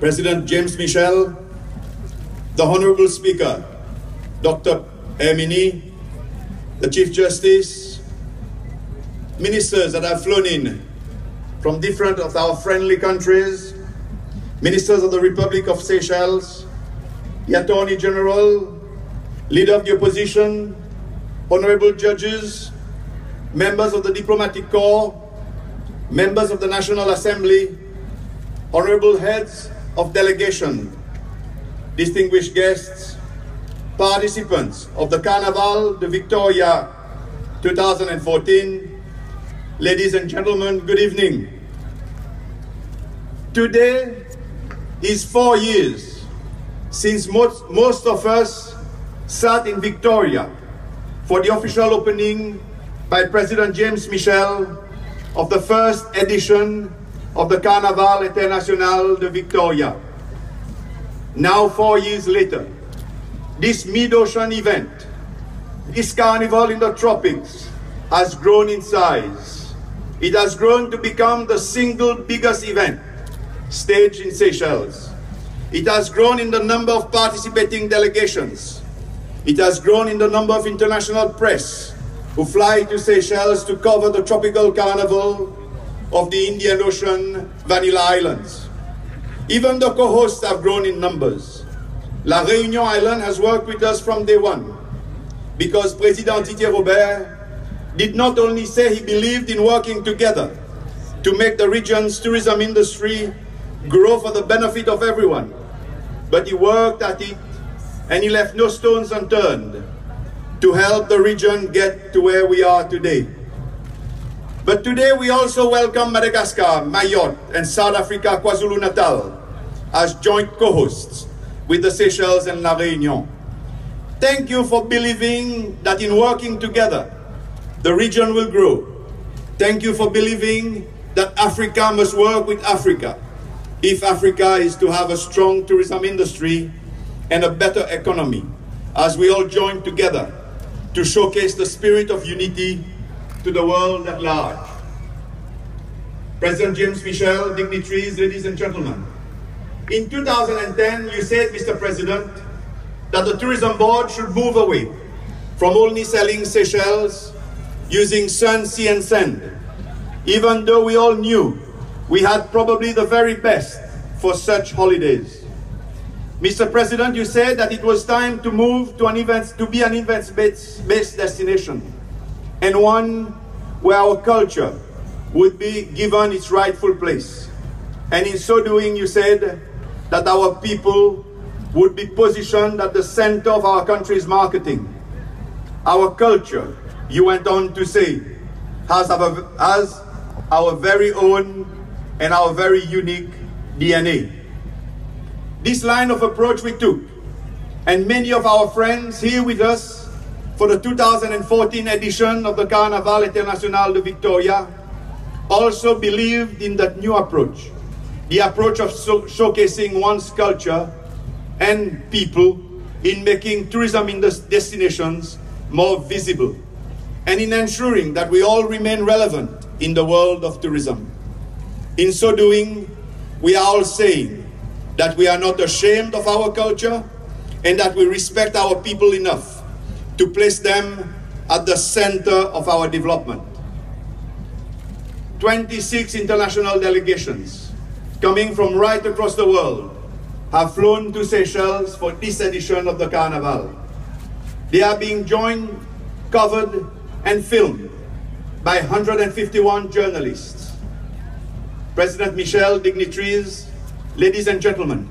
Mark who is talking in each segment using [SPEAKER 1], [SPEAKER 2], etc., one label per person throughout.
[SPEAKER 1] President James Michel, the Honorable Speaker, Dr. Emini, the Chief Justice, ministers that have flown in from different of our friendly countries, ministers of the Republic of Seychelles, the Attorney General, Leader of the Opposition, honorable judges, members of the Diplomatic Corps, members of the National Assembly, honorable heads of delegation, distinguished guests, participants of the Carnival de Victoria 2014, ladies and gentlemen, good evening. Today is 4 years since most of us sat in Victoria for the official opening by President James Michel of the first edition of the Carnaval International de Victoria. Now 4 years later, this mid-ocean event, this carnival in the tropics, has grown in size. It has grown to become the single biggest event staged in Seychelles. It has grown in the number of participating delegations. It has grown in the number of international press who fly to Seychelles to cover the tropical carnival of the Indian Ocean Vanilla Islands. Even the co-hosts have grown in numbers. La Réunion Island has worked with us from day one because President Didier Robert did not only say he believed in working together to make the region's tourism industry grow for the benefit of everyone, but he worked at it and he left no stones unturned to help the region get to where we are today. But today we also welcome Madagascar, Mayotte, and South Africa, KwaZulu-Natal as joint co-hosts with the Seychelles and La Réunion. Thank you for believing that in working together, the region will grow. Thank you for believing that Africa must work with Africa if Africa is to have a strong tourism industry and a better economy, as we all join together to showcase the spirit of unity to the world at large. President James Michel, dignitaries, ladies and gentlemen, in 2010, you said, Mr. President, that the Tourism Board should move away from only selling Seychelles using sun, sea, and sand, even though we all knew we had probably the very best for such holidays. Mr. President, you said that it was time to move to be an events-based destination, and one where our culture would be given its rightful place. And in so doing, you said that our people would be positioned at the center of our country's marketing. Our culture, you went on to say, has our very own and our very unique DNA. This line of approach we took, and many of our friends here with us for the 2014 edition of the Carnaval International de Victoria also believed in that new approach, the approach of showcasing one's culture and people in making tourism destinations more visible, and in ensuring that we all remain relevant in the world of tourism. In so doing, we are all saying that we are not ashamed of our culture and that we respect our people enough to place them at the center of our development. 26 international delegations coming from right across the world have flown to Seychelles for this edition of the Carnival. They are being joined, covered, and filmed by 151 journalists. President Michel, dignitaries, ladies and gentlemen,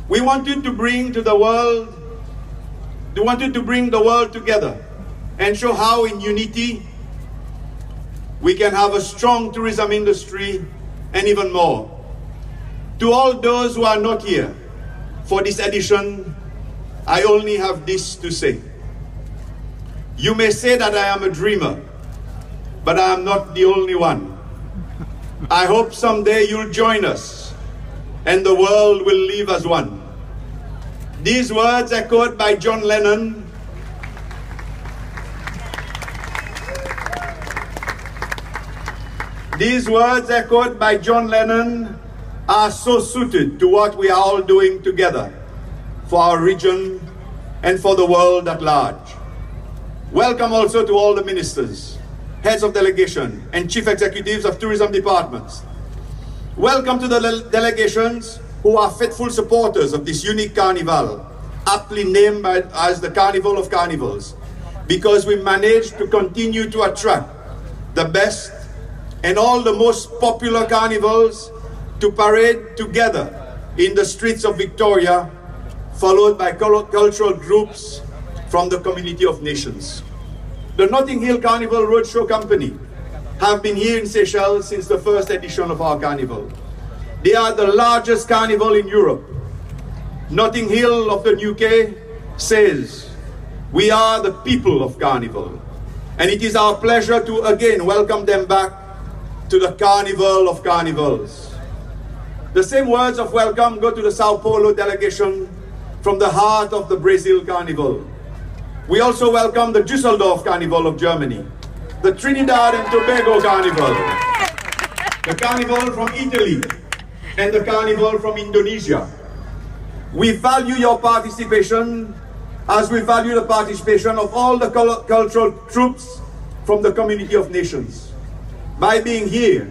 [SPEAKER 1] we wanted to bring the world together and show how in unity we can have a strong tourism industry and even more. To all those who are not here for this edition, I only have this to say. You may say that I am a dreamer, but I am not the only one. I hope someday you'll join us and the world will live as one. These words echoed by John Lennon are so suited to what we are all doing together for our region and for the world at large. Welcome also to all the ministers, heads of delegation, and chief executives of tourism departments. Welcome to the delegations who are faithful supporters of this unique carnival, aptly named as the Carnival of Carnivals, because we managed to continue to attract the best and all the most popular carnivals to parade together in the streets of Victoria, followed by cultural groups from the community of nations. The Notting Hill Carnival Roadshow Company have been here in Seychelles since the first edition of our carnival. They are the largest carnival in Europe. Notting Hill of the UK says, "We are the people of Carnival." And it is our pleasure to again welcome them back to the Carnival of Carnivals. The same words of welcome go to the Sao Paulo delegation from the heart of the Brazil Carnival. We also welcome the Düsseldorf Carnival of Germany, the Trinidad and Tobago Carnival, the Carnival from Italy, and the Carnival from Indonesia. We value your participation as we value the participation of all the cultural troops from the community of nations. By being here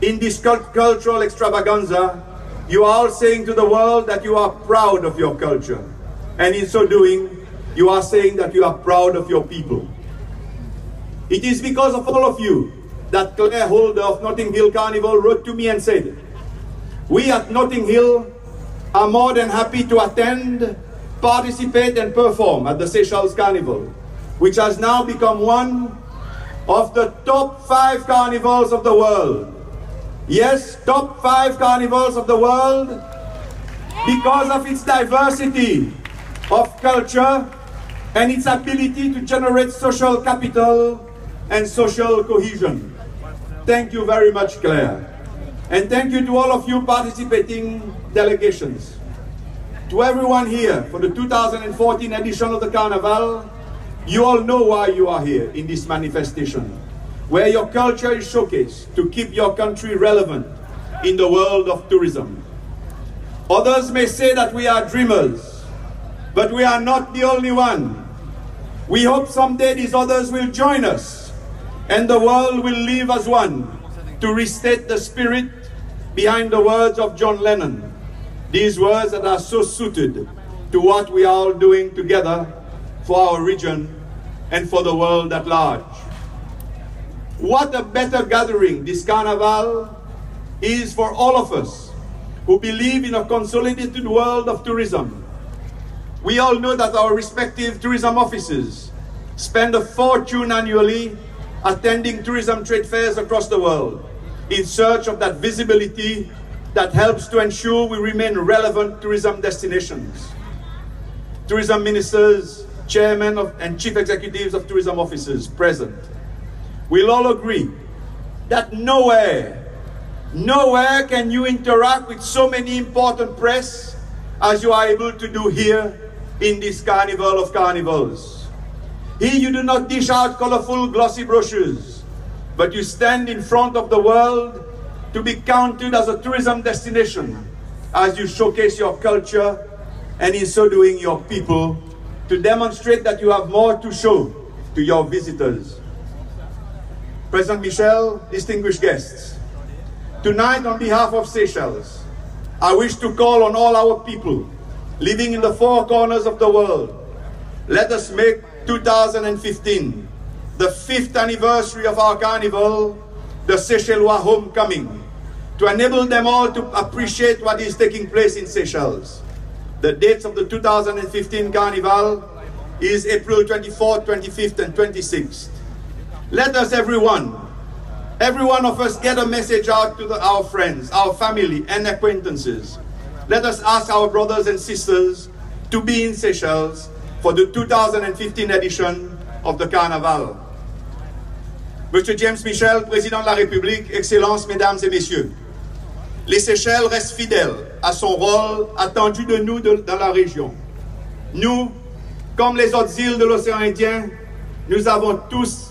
[SPEAKER 1] in this cultural extravaganza, you are all saying to the world that you are proud of your culture. And in so doing, you are saying that you are proud of your people. It is because of all of you that Claire Holder of Notting Hill Carnival wrote to me and said, "We at Notting Hill are more than happy to attend, participate and perform at the Seychelles Carnival, which has now become one of the top 5 carnivals of the world." Yes, top 5 carnivals of the world because of its diversity of culture and its ability to generate social capital and social cohesion. Thank you very much, Claire. And thank you to all of you participating delegations. To everyone here for the 2014 edition of the Carnival, you all know why you are here in this manifestation, where your culture is showcased to keep your country relevant in the world of tourism. Others may say that we are dreamers, but we are not the only one. We hope someday these others will join us and the world will live as one, to restate the spirit behind the words of John Lennon. These words that are so suited to what we are all doing together for our region and for the world at large. What a better gathering this Carnival is for all of us who believe in a consolidated world of tourism. We all know that our respective tourism offices spend a fortune annually attending tourism trade fairs across the world in search of that visibility that helps to ensure we remain relevant tourism destinations. Tourism ministers, chairmen and chief executives of tourism offices present will all agree that nowhere can you interact with so many important press as you are able to do here in this Carnival of Carnivals. Here you do not dish out colorful glossy brochures, but you stand in front of the world to be counted as a tourism destination as you showcase your culture and in so doing your people, to demonstrate that you have more to show to your visitors. President Michel, distinguished guests, tonight on behalf of Seychelles, I wish to call on all our people living in the 4 corners of the world. Let us make 2015 the 5th anniversary of our carnival, the Seychellois homecoming, to enable them all to appreciate what is taking place in Seychelles. The dates of the 2015 Carnival is April 24th, 25th and 26th. Let us every one of us get a message out to our friends, our family and acquaintances. Let us ask our brothers and sisters to be in Seychelles for the 2015 edition of the Carnival. Monsieur James Michel, Président de la République, Excellences, Mesdames et Messieurs, les Seychelles restent fidèles à son rôle attendu de nous dans la région. Nous, comme les autres îles de l'océan Indien, nous avons tous